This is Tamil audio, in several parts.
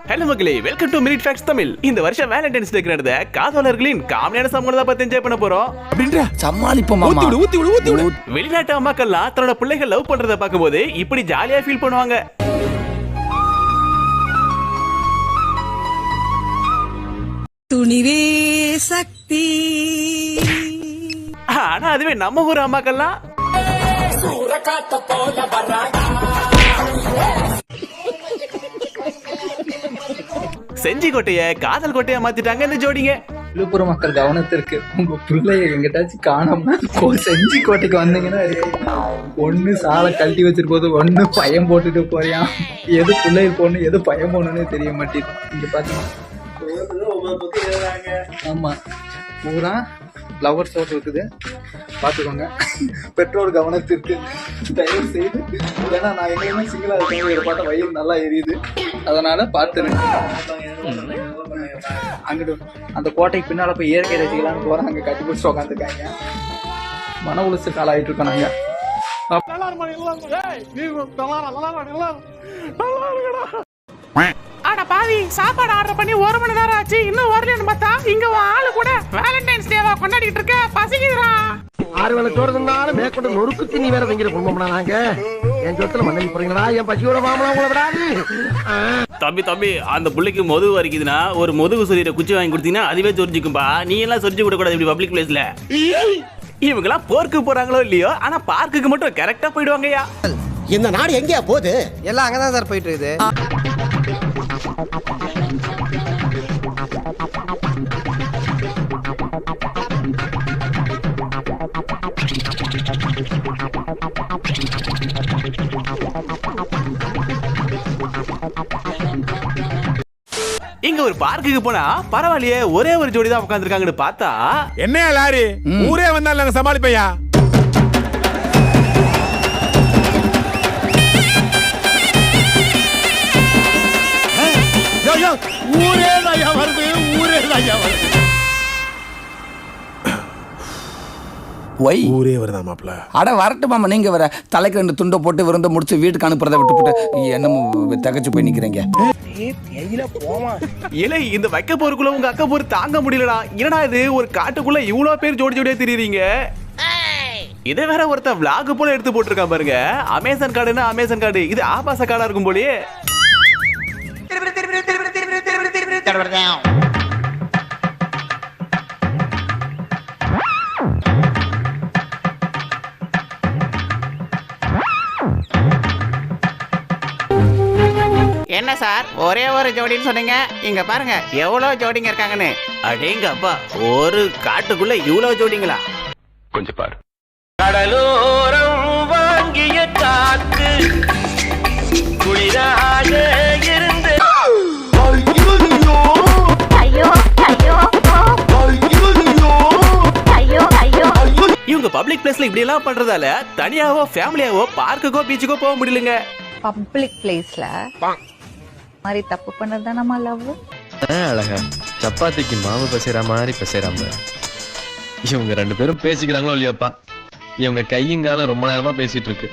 ஹலோ மக்களே, welcome to minute facts Tamil. இந்த வருஷம் வேலண்டைன்ஸ் டே நடந்த காதலர்களின் காமெடியான சம்பவங்களை பத்தி என்ஜாய் பண்ண போறோம். அப்படின்ற சமாளிப்போம் மாமா. ஊத்தி விடு. வெளிநாட்டு அம்மாக்கள்லாம் தன்னோட பிள்ளைகள் லவ் பண்றத பார்க்கும்போது இப்படி ஜாலியா ஃபீல் பண்ணுவாங்க. துணிவே சக்தி. ஆனா அதுவே நம்ம ஊர் அம்மாக்கள்லாம் செஞ்சி கோட்டைய காதல் கோட்டையா மாத்திட்டாங்க இந்த ஜோடிங்க. விழுப்புரம் மக்கள் கவனத்திற்கு, உங்க பிள்ளைய எங்கிட்டாச்சும் காணோம்னா செஞ்சி கோட்டைக்கு வந்தீங்கன்னா ஒண்ணு சாலை கழட்டி வச்சிருப்போது, ஒண்ணு பயம் போட்டுட்டு போறியான். எது பிள்ளைகள் போடணும் எது பயம் போடணும்னு தெரிய மாட்டேங்குது. இங்க பாத்தீங்கன்னா ஆமா பூரா ஃப்ளவர் ஷோட் இருக்குது, பாத்துக்கோங்க. பெற்றோர் கவனத்திற்கு தயவு செய்து. ஏன்னா நான் எங்கேயுமே சிங்கிளா இருக்கேன், இதை பார்த்தா வயிறு நல்லா எரியுது, அதனால பார்த்துருங்க. அங்கிட்டு அந்த கோட்டைக்கு பின்னால போய் இயற்கை ரசிக்கலான்னு போறாங்க, கட்டி பிடிச்சி உக்காந்துருக்காங்க. மன உளைச்சல் காலாயிட்டு இருக்கோம் நாங்க. ஆனா பாவி, சாப்பாடு ஆர்டர் பண்ணி 1 மணி நேரம் ஆச்சு, இன்னும் வரலன்னு பார்த்தா இங்க ஆளு கூட வேலண்டைன்ஸ் டேவா கொண்டாடிட்டு இருக்க. பசிக்குதுடா. 6 வேளை சோறு தின்னாலும் மேற்கொண்டு நொறுக்கு தின்னி வேற வைங்கிற குடும்பம்னா நாங்க. என் சொத்துல மண்ணி போறீங்களா? என் பசியோட மாமலா உங்களை விடாது. தம்பி அந்த புள்ளைக்கு முதுகு வரைக்குதுன்னா ஒரு முதுகு சொரியிற குச்சி வாங்கி கொடுத்தீங்கன்னா அதுவே சொரிஞ்சுக்கும்பா. நீ எல்லாம் சொரிஞ்சு விட கூடாது இப்படி பப்ளிக் பிளேஸ்ல. இவங்கெல்லாம் போர்க்கு போறாங்களோ இல்லையோ, ஆனா பார்க்குக்கு மட்டும் கரெக்டா போயிடுவாங்கய்யா. இந்த நாடு எங்கேயா போகுது? எல்லாம் அங்கதான் சார் போயிட்டு இருக்குது. இங்க ஒரு பார்க்குக்கு போனா பரவாயில்லையே, ஒரே ஒரு ஜோடி தான் உட்காந்துருக்காங்கன்னு பார்த்தா என்ன லாரி ஊரே வந்தாலும் நாங்க சமாளிப்பையா. ஊரே தாயா வருது, ஊரே தாயா வருது. ஊரே வருதா மாப்ள? அட வரட்டு மாமா, நீங்க வர தலைக்கு 2 துண்டை போட்டு விருந்த முடிச்சு வீட்டுக்கு அனுப்புறதை விட்டு போட்டு என்ன தகச்சு போய் நிக்கிறீங்க. இலை இந்த வைக்க போருக்குள்ள உங்க அக்கா போர் தாங்க முடியலடா. என்னடா இது, ஒரு காட்டுக்குள்ள இவ்வளவு பேர் ஜோடி ஜோடியா தெரியுறீங்க. இதை வேற ஒருத்தன் விளாக் போல எடுத்து போட்டிருக்கான் பாருங்க. அமேசான் காடுன்னா அமேசான் காடு, இது ஆபாச காடா இருக்கும் போலயே. என்ன சார் ஒரே ஒரு ஜோடின்னு சொன்னீங்க, இங்க பாருங்க எவ்வளவு ஜோடிங்க இருக்காங்கன்னு. அடேங்க அப்பா, ஒரு காட்டுக்குள்ள இவ்வளவு ஜோடிங்களா? கொஞ்சம் பாரு. கடலோரம் வாங்கிய காத்து குளிராக இருந்து. இவங்க பப்ளிக் பிளேஸ்ல இப்படி எல்லாம் பண்றதால தனியாவோ ஃபேமிலியாவோ பார்க்குக்கோ பீச்சுக்கோ போக முடியலங்க. பப்ளிக் பிளேஸ்ல மாதிரி தப்பு பண்ணது தான் நம்ம லவ். அழகா சப்பாத்திக்கு மாவு பசைற மாதிரி பசைறாம இவங்க 2 பேரும் பேசிக்கிறாங்களோ இல்லையாப்பா. இவங்க கையுங்கால ரொம்ப நேரமா பேசிட்டு இருக்கு.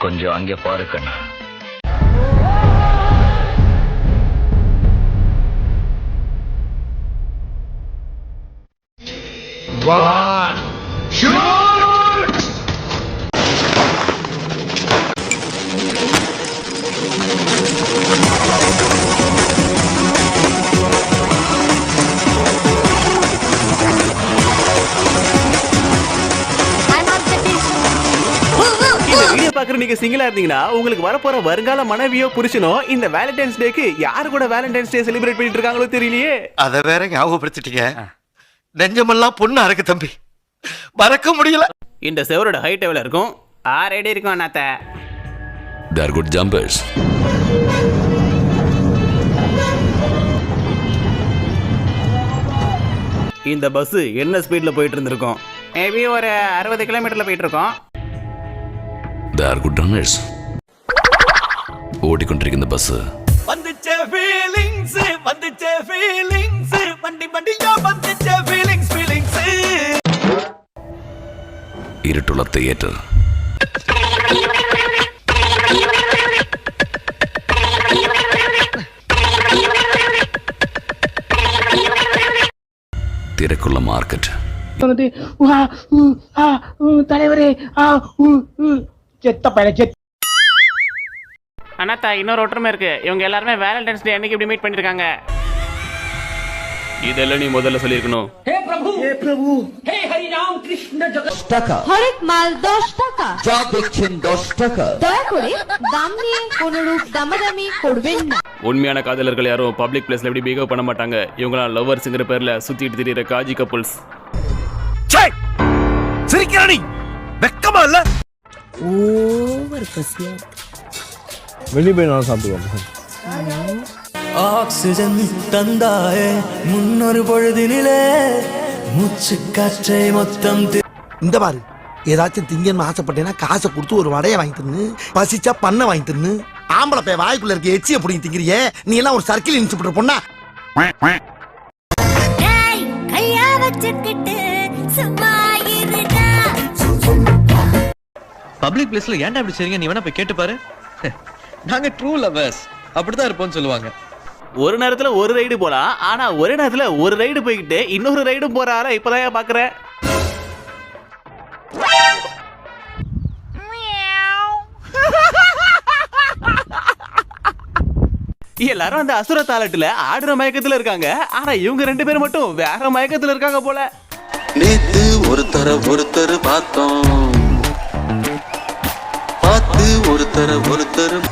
கொஞ்சம் அங்கே பாருக்கண்ணா. நீங்க சிங்கிளா இருந்தீங்கன்னா உங்களுக்கு வரப்போற வருங்கால மனைவியோ புருஷனோ இந்த வேலண்டைன்ஸ் டேக்கு யாரு கூட வேலண்டைன்ஸ் டே செலிப்ரேட் பண்ணிட்டு இருக்காங்களோ தெரியலையே. அத வேற ஞாபகப்படுத்திட்டீங்க. நெஞ்சமெல்லாம் பொண்ணு அறக்கு தம்பி, மறக்க முடியல. இந்த செவரோட ஹைட் எவ்வளவு இருக்கும்? 6 அடி இருக்கும் அண்ணாத்த. They are good jumpers. இந்த பஸ் என்ன ஸ்பீட்ல போயிட்டு இருந்திருக்கும்? மேபி ஒரு 60 கிலோமீட்டர்ல போயிட்டு இருக்கோம். They are good runners. ஓடிக்கொண்டிருக்கிற பஸ் வந்துச்சே ஃபீலிங்ஸ், வந்துச்சே ஃபீலிங்ஸ், வண்டியா வந்துச்சே ஃபீலிங்ஸ். இருட்டுள்ள தியேட்டர். തിരക്കുള്ള മാർക്കറ്റ്. வந்துட்டு தலைவரே செத்த பையன் செத்த. அண்ணாத்தா இன்னொரு ஒற்றுமை இருக்கு. இவங்க எல்லாருமே வேலண்டைன்ஸ் டே அன்னைக்கு இப்படி மீட் பண்ணிருக்காங்க. இதெல்லாம் நீ முதல்ல சொல்லிருக்கணும். হরেক মাল 10 টাকা, যা দেখছেন 10 টাকা। দয়া করে দাম নিয়ে কোনরূপ দামাদামি করবেন না। உண்மையான காதலர்கள் யாரும் பப்ளிக் பிளேஸ்ல இப்படி பிஹேவ் பண்ண மாட்டாங்க. இவங்களாம் லவ்வர்ஸ்ங்கிற பேர்ல சுத்திட்டு திரியிற காஜி கப்புள்ஸ். சிரிக்கிறானி வெக்கமா இல்ல? வெளியே போய் நான் சாப்பிடுவோம். ஆக்சிஜன் தந்தாயே முன்னொரு பொழுதினிலே மூச்சு காற்றை மொத்தம் இந்த பாரு, ஏதாச்சும் திங்கன்னு ஆசைப்பட்டேன்னா காசை கொடுத்து ஒரு வடையை வாங்கி தின்னு, பசிச்சா பண்ண வாங்கி தின்னு. ஆம்பளை பைய வாய்க்குள்ள இருக்க எச்சியை பிடிங்கி திங்கிறியே, நீ எல்லாம் ஒரு சர்க்கிள் இன்ஸ்பெக்டர் பொண்ணா? பப்ளிக் பிளேஸ்ல ஏன்டா இப்படி செய்றீங்க? நீ வேணா போய் கேட்டு பாரு. நாங்க ட்ரூ லவர்ஸ், அப்படிதான் இருப்போம்னு சொல்லுவாங்க. ஒரு நேரத்துல ஒரு ரைடு போலாம், ஆனா ஒரே நேரத்துல ஒரு ரைடு போய்கிட்டு இன்னொரு ரைடும் போற ஆள இப்பதான் பாக்குறேன். எல்லாரும் அந்த அசுர தாலட்டுல ஆடுற மயக்கத்துல இருக்காங்க. ஆனா இவங்க 2 பேரும் மட்டும் வேற மயக்கத்துல இருக்காங்க போல. நேத்து ஒருத்தர் பார்த்தோம், பார்த்து ஒருத்தர்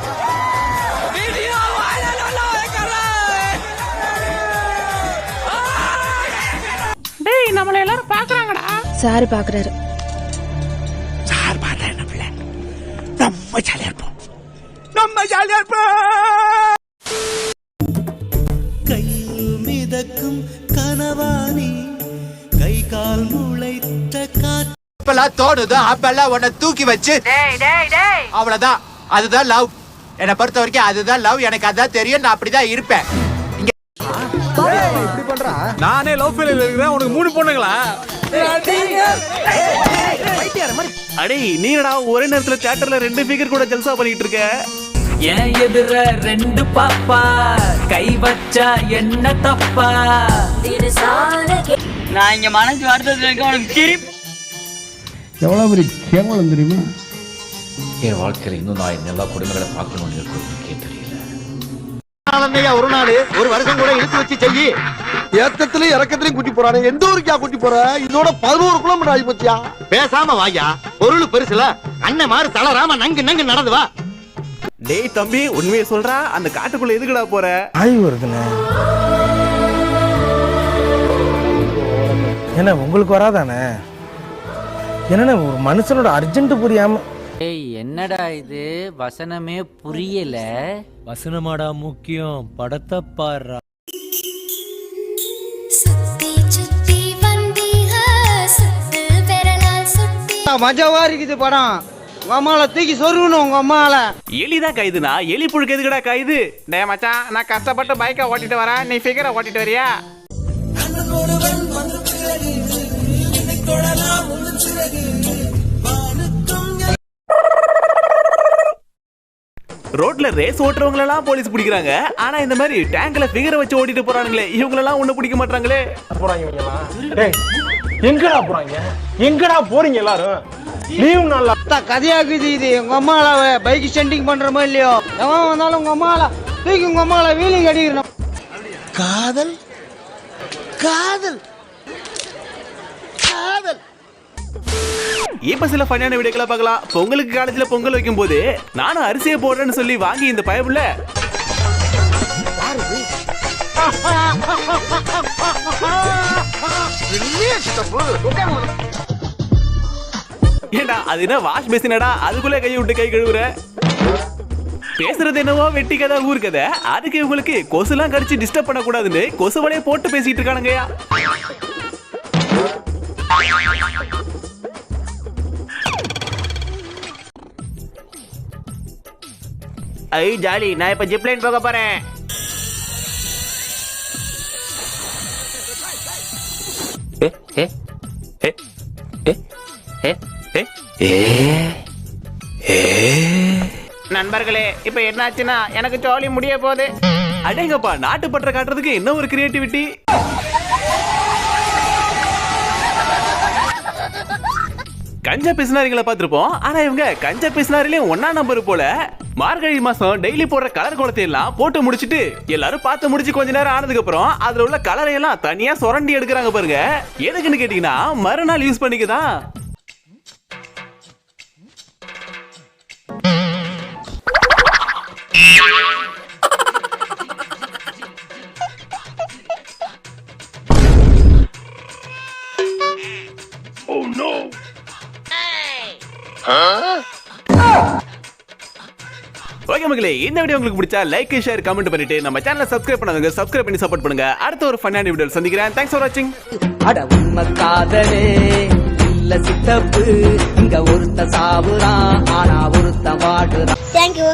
டேய், நம்மள எல்லாரும் பாக்குறாங்கடா. சார் பாக்குறாரு. சார் பார்த்தா என்ன பிள்ளை, நம்ம ஜாலியா இருப்போம். கையில் மிதக்கும் கனவானி, கை கால் முளைத்த காற்று. அப்பெல்லாம் தோணுதோ அப்பெல்லாம் உன்னை தூக்கி வச்சு அவ்வளவுதான். அதுதான் லவ். என்னை பொறுத்த வரைக்கும் அதுதான் லவ். எனக்கு அதான் தெரியும், நான் அப்படிதான் இருப்பேன். நானே லவ் ஃபெயிலியர்ல இருக்கிறேன். உனக்கு 3 பொண்ணுங்களா? அடே நீடா ஒரே நேரத்துல தியேட்டர்ல 2 ஃபிகர் கூட ஜல்சா பண்ணிட்டு இருக்க. என் எதிர 2 பாப்பா, கை வச்சா என்ன தப்பா? நான் இங்க மனசு வருத்தத்துல உனக்கு சிரிப்பு. எவ்வளவு பெரிய கேவலம் தெரியுமா? என் வாழ்க்கையில இன்னும் நான் எல்லா குடும்பங்களை பார்க்கணும்னு இருக்குன்னு தெரியல. ஒரு நாள் ஒரு வருஷம் கூட இழுத்து வச்சு செய்யி. ஏத்தத்திலயும் இறக்கத்திலயும் கூட்டி போறானே, எந்த ஊருக்கா கூட்டி போற? இதோட 11 கிலோமீட்டர் ஆகி போச்சியா? பேசாம வாயா, பொருள் பெருசுல அண்ணன் மாதிரி தளராம நங்கு நடந்து வா. டேய் தம்பி, உண்மையை சொல்றா, அந்த காட்டுக்குள்ள எதுக்குடா போற? ஆய்வு இருக்குண்ணே. என்ன உங்களுக்கு வராதானே? என்னண்ணே ஒரு மனுஷனோட அர்ஜென்ட் புரியாம. ஏய் என்னடா இது, வசனமே புரியல. வசனமாடா முக்கியம், படத்தை பாடுறா. மஜாவா இருக்குது படம். உங்க அம்மால தூக்கி சொருகணும். உங்க அம்மால எலிதான் கைதுனா எலி புழுக்கு எதுக்குடா கைது? டே மச்சான், நான் கஷ்டப்பட்டு பைக்கை ஓட்டிட்டு வரேன், நீ ஃபிகரை ஓட்டிட்டு வரியா? ரோட்ல ரேஸ் ஓட்டுறவங்க எல்லாம் போலீஸ் பிடிக்கிறாங்க. ஆனா இந்த மாதிரி டேங்க்ல ஃபிகரை வச்சு ஓட்டிட்டு போறானுங்களே, இவங்க எல்லாம் ஒண்ணு பிடிக்க மாட்டாங்களே. எங்கடா போறாங்க? எங்கடா போறீங்க எல்லாரும்? லீவ் நல்லா கதையாக்குது இது. உங்க அம்மால பைக் ஸ்டண்டிங் பண்றமோ இல்லையோ, எவன் வந்தாலும் உங்க அம்மால தூக்கி உங்க அம்மால வீலிங் அடிக்கணும். காதல் காதல் காதல். இப்ப சில ஃபன்னான வீடியோக்களை பார்க்கலாம். பொங்கலுக்கு காலேஜ்ல பொங்கல் வைக்கும் போது நானும் அரிசியை போடுறேன்னு சொல்லி வாங்கி இந்த பயப்புல ஏண்டா அது என்ன வாஷ் பேசினடா, அதுக்குள்ள கையை விட்டு கை கழுவுற. பேசுறது என்னவோ வெட்டி கதை ஊர் கதை. அதுக்கு இவங்களுக்கு கொசுலாம் கடிச்சு டிஸ்டர்ப் பண்ணக்கூடாதுன்னு கொசு வலையை போட்டு பேசிட்டு இருக்கானுங்கயா. ஐ ஜாலி, நான் இப்ப ஜிப்லைன் போக போறேன். நண்பர்களே, இப்ப என்னாச்சுன்னா எனக்கு ஜாலி முடிய போகுது. அடேங்கப்பா, நாட்டுப்பற்ற காட்டுறதுக்கு என்ன ஒரு கிரியேட்டிவிட்டி. கஞ்ச பிசினாரிகளை பார்த்திருப்போம். ஆனா இவங்க கஞ்ச பிசினாரிலையும் 1ஆம் நம்பர் போல. மார்கழி மாசம் டெய்லி போடுற கலர் கோலத்தை எல்லாம் போட்டு முடிச்சிட்டு எல்லாரும் பார்த்து முடிச்சு கொஞ்ச நேரம் ஆனதுக்கு அப்புறம் அதுல உள்ள கலரை எல்லாம் தனியா சுரண்டி எடுக்கிறாங்க பாருங்க. எதுக்குன்னு கேட்டீங்கன்னா மறுநாள் யூஸ் பண்ணிக்கதான். ஓகே மக்களே, இந்த வீடியோ உங்களுக்கு பிடிச்சா லைக் ஷேர் கமெண்ட் பண்ணிட்டு நம்ம சேனலை சப்ஸ்கிரைப் பண்ணாதவங்க சப்ஸ்கிரைப் பண்ணி சப்போர்ட் பண்ணுங்க. அடுத்த ஒரு ஃபன்னான வீடியோல சந்திக்கிறேன். தேங்க்ஸ் ஃபார் வாட்சிங். அட உண்மை காதலே இல்ல சித்தப்பு, இங்க ஒருத்த சாவுறான் ஆனா ஒருத்த வாடுறான். தேங்க்யூ.